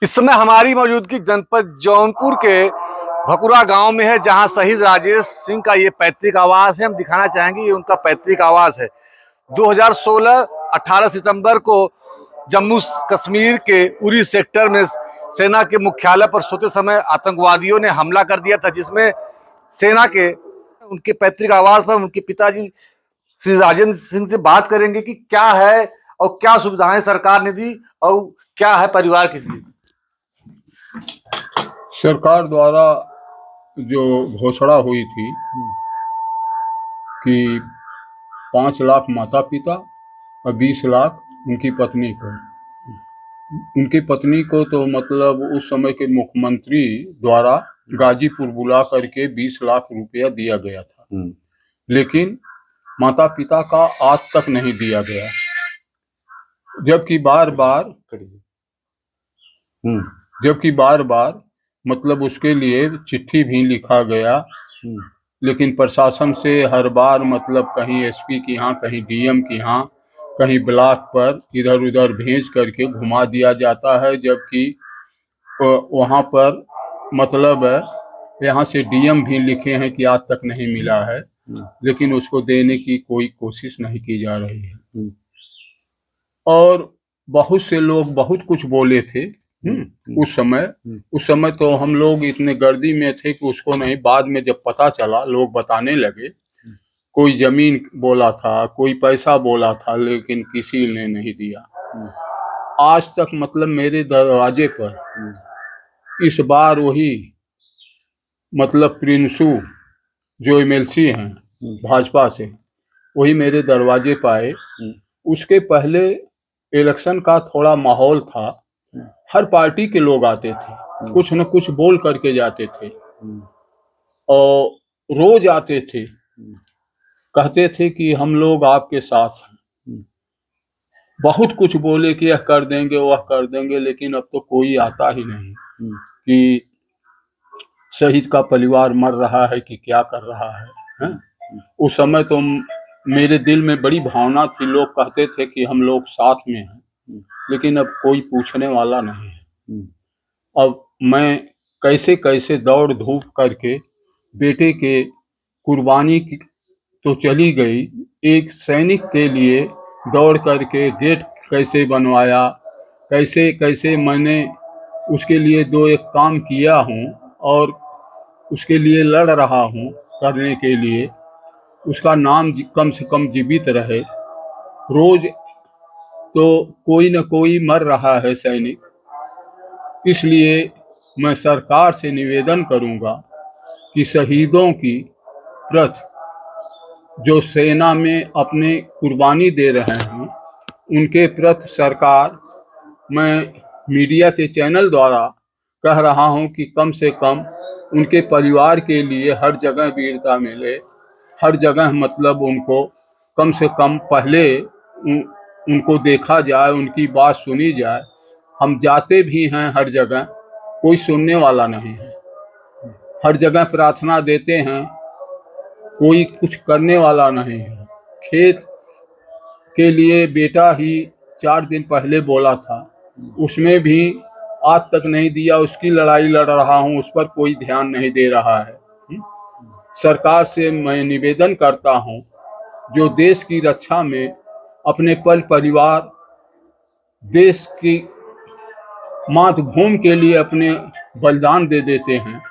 इस समय हमारी मौजूदगी जनपद जौनपुर के भकुरा गांव में है, जहां शहीद राजेश सिंह का ये पैतृक आवास है। हम दिखाना चाहेंगे, ये उनका पैतृक आवास है। 2016 18 सितंबर को जम्मू कश्मीर के उरी सेक्टर में सेना के मुख्यालय पर सोते समय आतंकवादियों ने हमला कर दिया था, जिसमें सेना के उनके पैतृक आवास पर उनके पिताजी श्री राजेंद्र सिंह से बात करेंगे कि क्या है और क्या सुविधाएं सरकार ने दी और क्या है परिवार की स्थिति। सरकार द्वारा जो घोषणा हुई थी कि 5 लाख माता पिता और 20 लाख उनकी पत्नी को तो मतलब उस समय के मुख्यमंत्री द्वारा गाजीपुर बुला करके 20 लाख रुपया दिया गया था, लेकिन माता पिता का आज तक नहीं दिया गया, जबकि बार बार मतलब उसके लिए चिट्ठी भी लिखा गया, लेकिन प्रशासन से हर बार मतलब कहीं एसपी के यहाँ, कहीं डीएम के यहाँ, कहीं ब्लॉक पर इधर उधर भेज करके घुमा दिया जाता है। जबकि वहाँ पर मतलब यहाँ से डीएम भी लिखे हैं कि आज तक नहीं मिला है, लेकिन उसको देने की कोई कोशिश नहीं की जा रही है। और बहुत से लोग बहुत कुछ बोले थे उस समय तो हम लोग इतने गर्दी में थे कि उसको नहीं, बाद में जब पता चला लोग बताने लगे, कोई जमीन बोला था, कोई पैसा बोला था, लेकिन किसी ने नहीं दिया। आज तक मतलब मेरे दरवाजे पर इस बार वही मतलब प्रिंसू जो एमएलसी हैं भाजपा से, वही मेरे दरवाजे पर आए। उसके पहले इलेक्शन का थोड़ा माहौल था, हर पार्टी के लोग आते थे, कुछ न कुछ बोल करके जाते थे और रोज आते थे, कहते थे कि हम लोग आपके साथ हैं। बहुत कुछ बोले कि यह कर देंगे वह कर देंगे, लेकिन अब तो कोई आता ही नहीं कि शहीद का परिवार मर रहा है कि क्या कर रहा है। उस समय तो मेरे दिल में बड़ी भावना थी, लोग कहते थे कि हम लोग साथ में हैं, लेकिन अब कोई पूछने वाला नहीं है। अब मैं कैसे कैसे दौड़ धूप करके बेटे के कुर्बानी की तो चली गई, एक सैनिक के लिए दौड़ करके गेट कैसे बनवाया, कैसे कैसे मैंने उसके लिए 2-1 काम किया हूँ और उसके लिए लड़ रहा हूँ करने के लिए, उसका नाम कम से कम जीवित रहे। रोज तो कोई न कोई मर रहा है सैनिक, इसलिए मैं सरकार से निवेदन करूंगा कि शहीदों की प्रत जो सेना में अपने कुर्बानी दे रहे हैं, उनके प्रति सरकार, मैं मीडिया के चैनल द्वारा कह रहा हूं कि कम से कम उनके परिवार के लिए हर जगह वीरता मिले, हर जगह मतलब उनको कम से कम पहले उनको देखा जाए, उनकी बात सुनी जाए। हम जाते भी हैं हर जगह, कोई सुनने वाला नहीं है, हर जगह प्रार्थना देते हैं, कोई कुछ करने वाला नहीं है। खेत के लिए बेटा ही 4 दिन पहले बोला था, उसमें भी आज तक नहीं दिया, उसकी लड़ाई लड़ रहा हूँ, उस पर कोई ध्यान नहीं दे रहा है। सरकार से मैं निवेदन करता हूँ, जो देश की रक्षा में अपने परिवार, देश की मातृभूमि के लिए अपने बलिदान दे देते हैं,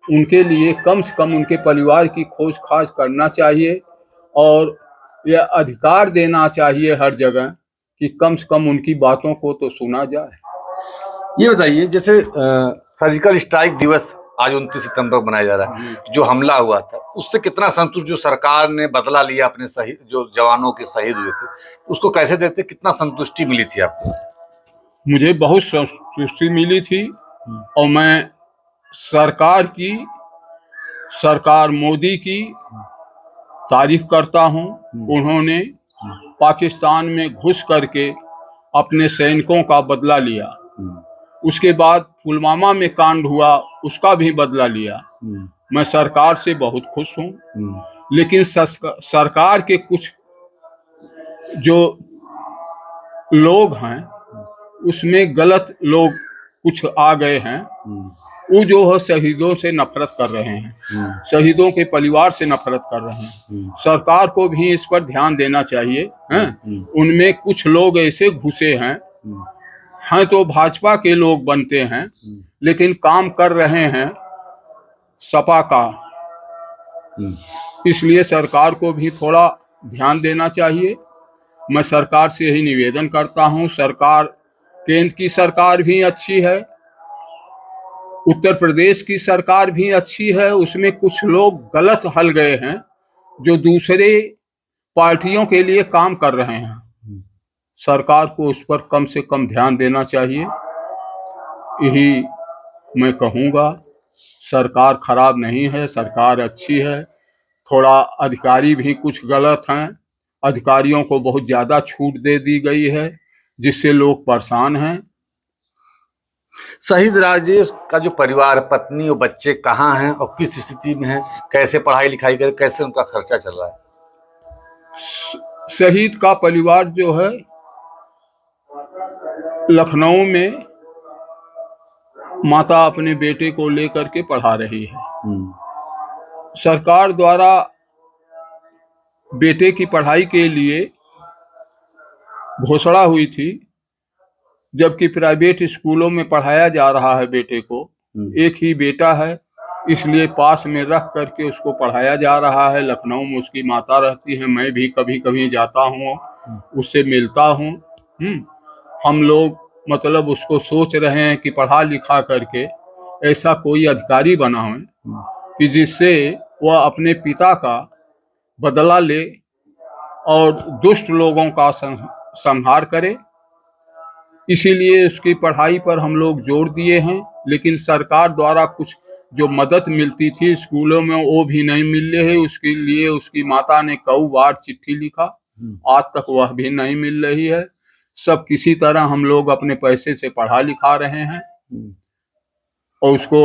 उनके लिए कम से कम उनके परिवार की खोज खाज करना चाहिए और यह अधिकार देना चाहिए हर जगह कि कम से कम उनकी बातों को तो सुना जाए। ये बताइए, जैसे सर्जिकल स्ट्राइक दिवस आज 29 सितंबर को मनाया जा रहा है, जो हमला हुआ था उससे कितना संतुष्ट, जो सरकार ने बदला लिया अपने शहीद जो जवानों के शहीद हुए थे, उसको कैसे देखते, कितना संतुष्टि मिली थी आपको? मुझे बहुत संतुष्टि मिली थी और मैं सरकार मोदी की तारीफ करता हूं। उन्होंने पाकिस्तान में घुस करके अपने सैनिकों का बदला लिया, उसके बाद पुलवामा में कांड हुआ, उसका भी बदला लिया। मैं सरकार से बहुत खुश हूं, लेकिन सरकार के कुछ जो लोग हैं उसमें गलत लोग कुछ आ गए हैं, वो जो है शहीदों से नफरत कर रहे हैं, शहीदों के परिवार से नफरत कर रहे हैं। सरकार को भी इस पर ध्यान देना चाहिए हैं। उनमें कुछ लोग ऐसे घुसे हैं तो भाजपा के लोग बनते हैं, लेकिन काम कर रहे हैं सपा का। इसलिए सरकार को भी थोड़ा ध्यान देना चाहिए। मैं सरकार से यही निवेदन करता हूं। सरकार, केंद्र की सरकार भी अच्छी है, उत्तर प्रदेश की सरकार भी अच्छी है, उसमें कुछ लोग गलत हल गए हैं जो दूसरे पार्टियों के लिए काम कर रहे हैं। सरकार को उस पर कम से कम ध्यान देना चाहिए, यही मैं कहूँगा। सरकार खराब नहीं है, सरकार अच्छी है। थोड़ा अधिकारी भी कुछ गलत हैं, अधिकारियों को बहुत ज़्यादा छूट दे दी गई है, जिससे लोग परेशान हैं। शहीद राजेश का जो परिवार, पत्नी और बच्चे कहाँ हैं और किस स्थिति में हैं? कैसे पढ़ाई लिखाई कर, कैसे उनका खर्चा चल रहा है? शहीद का परिवार जो है लखनऊ में माता अपने बेटे को लेकर के पढ़ा रही है। सरकार द्वारा बेटे की पढ़ाई के लिए घोषणा हुई थी, जबकि प्राइवेट स्कूलों में पढ़ाया जा रहा है बेटे को। एक ही बेटा है, इसलिए पास में रख करके उसको पढ़ाया जा रहा है। लखनऊ में उसकी माता रहती है, मैं भी कभी कभी जाता हूँ, उससे मिलता हूँ। हम लोग मतलब उसको सोच रहे हैं कि पढ़ा लिखा करके ऐसा कोई अधिकारी बना हो कि जिससे वह अपने पिता का बदला ले और दुष्ट लोगों का संहार करे। इसीलिए उसकी पढ़ाई पर हम लोग जोर दिए हैं, लेकिन सरकार द्वारा कुछ जो मदद मिलती थी स्कूलों में वो भी नहीं मिल रही है। उसके लिए उसकी माता ने कई बार चिट्ठी लिखा, आज तक वह भी नहीं मिल रही है। सब किसी तरह हम लोग अपने पैसे से पढ़ा लिखा रहे हैं और उसको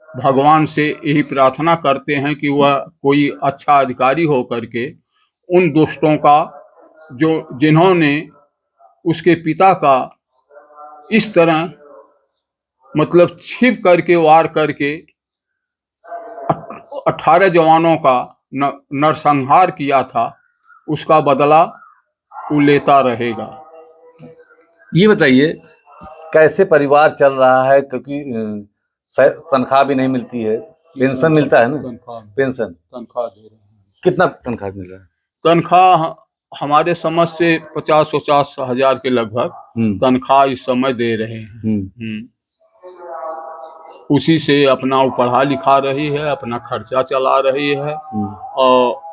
भगवान से यही प्रार्थना करते हैं कि वह कोई अच्छा अधिकारी हो करके उन दुष्टों का जो जिन्होंने उसके पिता का इस तरह मतलब छिप करके वार करके 18 जवानों का नरसंहार किया था, उसका बदला वो लेता रहेगा। ये बताइए कैसे परिवार चल रहा है, क्योंकि तनख्वाह भी नहीं मिलती है, पेंशन मिलता है ना? पेंशन, तनख्वाह दे रहे हैं। कितना तनख्वाह मिल रहा है? तनख्वाह हमारे समझ से 50-50 हजार के लगभग तनख्वाह इस समय दे रहे हैं। उसी से अपना वो पढ़ा लिखा रही है, अपना खर्चा चला रही है। और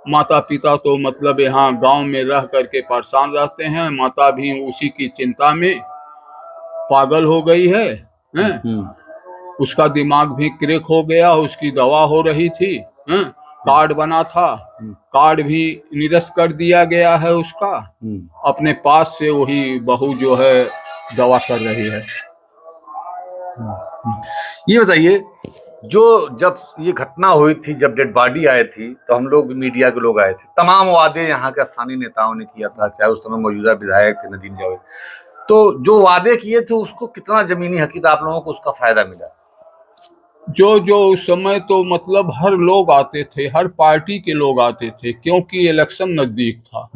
माता पिता तो मतलब यहाँ गांव में रह करके परेशान रहते हैं। माता भी उसी की चिंता में पागल हो गई है। उसका दिमाग भी क्रैक हो गया, उसकी दवा हो रही थी। कार्ड बना था, कार्ड भी निरस्त कर दिया गया है उसका। अपने पास से वही बहू जो है दवा कर रही है। ये बताइए, जो जब ये घटना हुई थी, जब डेड बॉडी आई थी, तो हम लोग मीडिया के लोग आए थे, तमाम वादे यहाँ के स्थानीय नेताओं ने किया था, चाहे उस समय मौजूदा विधायक थे नदीम जावेद, तो जो वादे किए थे उसको कितना जमीनी हकीकत आप लोगों को उसका फायदा मिला? जो उस समय तो मतलब हर लोग आते थे, हर पार्टी के लोग आते थे, क्योंकि इलेक्शन नजदीक था।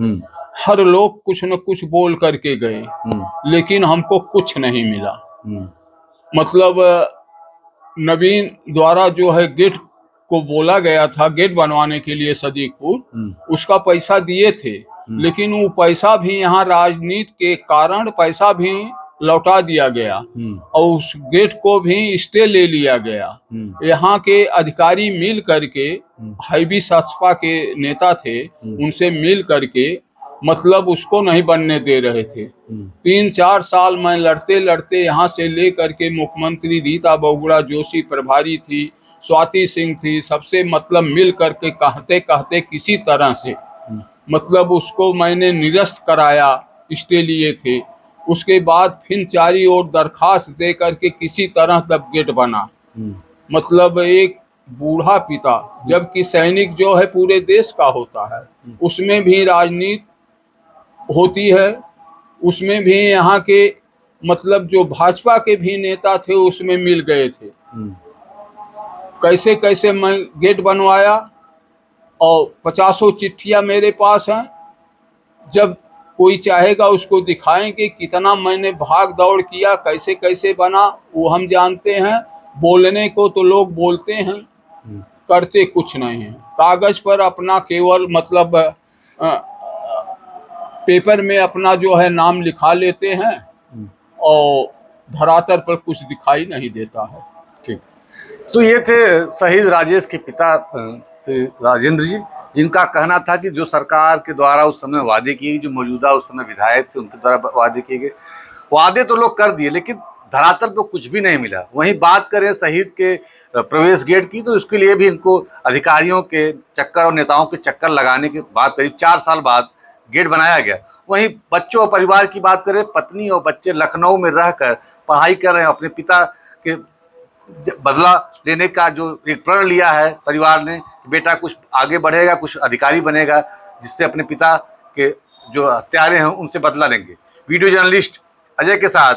हर लोग कुछ न कुछ बोल करके गए, लेकिन हमको कुछ नहीं मिला। मतलब नवीन द्वारा जो है गेट को बोला गया था, गेट बनवाने के लिए सदीकपुर, उसका पैसा दिए थे, लेकिन वो पैसा भी यहाँ राजनीति के कारण पैसा भी लौटा दिया गया और उस गेट को भी स्टे ले लिया गया। यहाँ के अधिकारी मिल करके, हाईबी सपा के नेता थे, उनसे मिल करके मतलब उसको नहीं बनने दे रहे थे। 3-4 साल में लड़ते लड़ते यहाँ से ले करके मुख्यमंत्री रीता बहुगुणा जोशी प्रभारी थी, स्वाति सिंह थी, सबसे मतलब मिल करके कहते कहते किसी तरह से मतलब उसको मैंने निरस्त कराया, स्टे लिए थे। उसके बाद फिर चारी ओर दरखास्त दे करके किसी तरह तब गेट बना। मतलब एक बूढ़ा पिता, जबकि सैनिक जो है पूरे देश का होता है, उसमें भी राजनीति होती है, उसमें भी यहाँ के मतलब जो भाजपा के भी नेता थे उसमें मिल गए थे। कैसे कैसे मैं गेट बनवाया और 50 चिट्ठियां मेरे पास हैं। जब कोई चाहेगा उसको दिखाएंगे कितना मैंने भाग दौड़ किया, कैसे कैसे बना, वो हम जानते हैं। बोलने को तो लोग बोलते हैं, करते कुछ नहीं है। कागज पर अपना केवल मतलब पेपर में अपना जो है नाम लिखा लेते हैं और धरातल पर कुछ दिखाई नहीं देता है। ठीक। तो ये थे शहीद राजेश के पिता श्री राजेंद्र जी, जिनका कहना था कि जो सरकार के द्वारा उस समय वादे किए, जो मौजूदा उस समय विधायक थे उनके द्वारा वादे किए गए, वादे तो लोग कर दिए लेकिन धरातल पर कुछ भी नहीं मिला। वहीं बात करें शहीद के प्रवेश गेट की, तो उसके लिए भी इनको अधिकारियों के चक्कर और नेताओं के चक्कर लगाने के बाद करीब 4 साल बाद गेट बनाया गया। वहीं बच्चों और परिवार की बात करें, पत्नी और बच्चे लखनऊ में रहकर पढ़ाई कर रहे हैं। अपने पिता के बदला लेने का जो एक प्रण लिया है परिवार ने, बेटा कुछ आगे बढ़ेगा, कुछ अधिकारी बनेगा, जिससे अपने पिता के जो हत्यारे हैं उनसे बदला लेंगे। वीडियो जर्नलिस्ट अजय के साथ